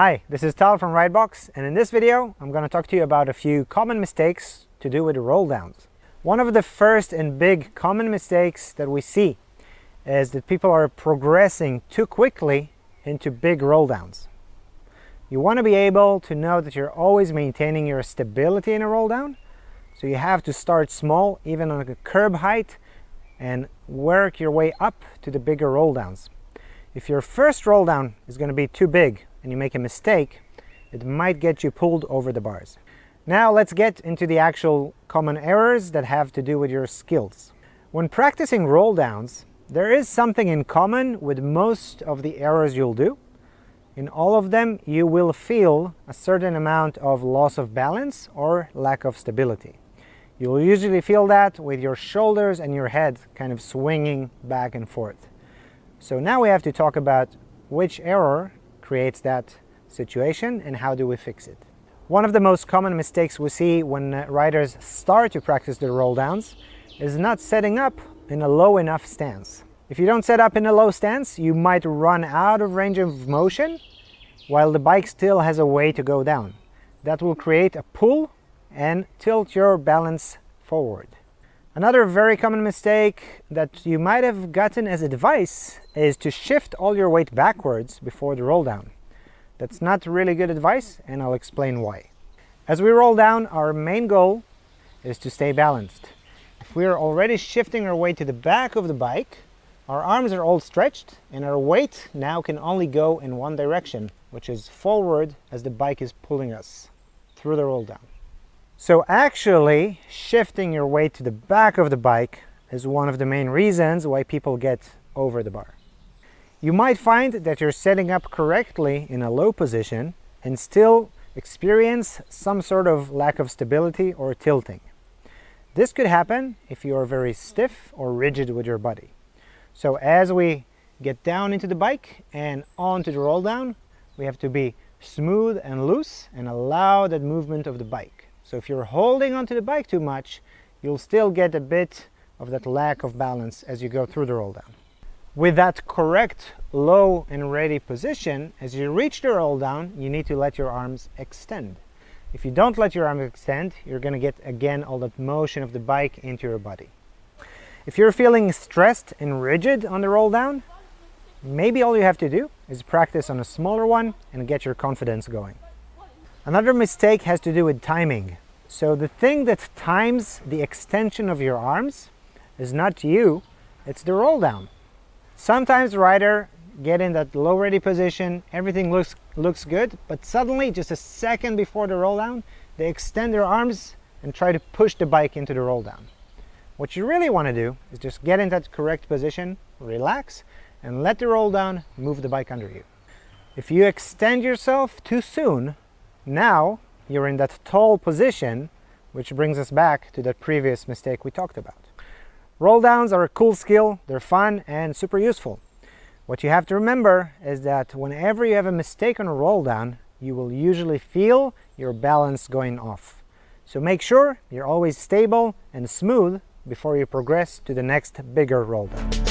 Hi, this is Tal from Ridebox, and in this video I'm going to talk to you about a few common mistakes to do with roll downs. One of the first and big common mistakes that we see is that people are progressing too quickly into big roll downs. You want to be able to know that you're always maintaining your stability in a roll down, so you have to start small, even on a curb height, and work your way up to the bigger roll downs. If your first roll down is going to be too big and you make a mistake, it might get you pulled over the bars. Now let's get into the actual common errors that have to do with your skills. When practicing roll downs, there is something in common with most of the errors you'll do. In all of them, you will feel a certain amount of loss of balance or lack of stability. You'll usually feel that with your shoulders and your head kind of swinging back and forth. So now we have to talk about which error creates that situation and how do we fix it. One of the most common mistakes we see when riders start to practice their roll downs is not setting up in a low enough stance. If you don't set up in a low stance, you might run out of range of motion while the bike still has a way to go down. That will create a pull and tilt your balance forward. Another very common mistake that you might have gotten as advice is to shift all your weight backwards before the roll down. That's not really good advice, and I'll explain why. As we roll down, our main goal is to stay balanced. If we are already shifting our weight to the back of the bike, our arms are all stretched and our weight now can only go in one direction, which is forward as the bike is pulling us through the roll down. So actually, shifting your weight to the back of the bike is one of the main reasons why people get over the bar. You might find that you're setting up correctly in a low position and still experience some sort of lack of stability or tilting. This could happen if you are very stiff or rigid with your body. So as we get down into the bike and onto the roll down, we have to be smooth and loose and allow that movement of the bike. So if you're holding onto the bike too much, you'll still get a bit of that lack of balance as you go through the roll down. With that correct low and ready position, as you reach the roll down, you need to let your arms extend. If you don't let your arms extend, you're going to get again all that motion of the bike into your body. If you're feeling stressed and rigid on the roll down, maybe all you have to do is practice on a smaller one and get your confidence going. Another mistake has to do with timing. So the thing that times the extension of your arms is not you, it's the roll down. Sometimes the rider get in that low ready position, everything looks good, but suddenly just a second before the roll down, they extend their arms and try to push the bike into the roll down. What you really want to do is just get in that correct position, relax, and let the roll down move the bike under you. If you extend yourself too soon, now you're in that tall position, which brings us back to that previous mistake we talked about. Roll downs are a cool skill, they're fun and super useful. What you have to remember is that whenever you have a mistake on a roll down, you will usually feel your balance going off. So make sure you're always stable and smooth before you progress to the next bigger roll down.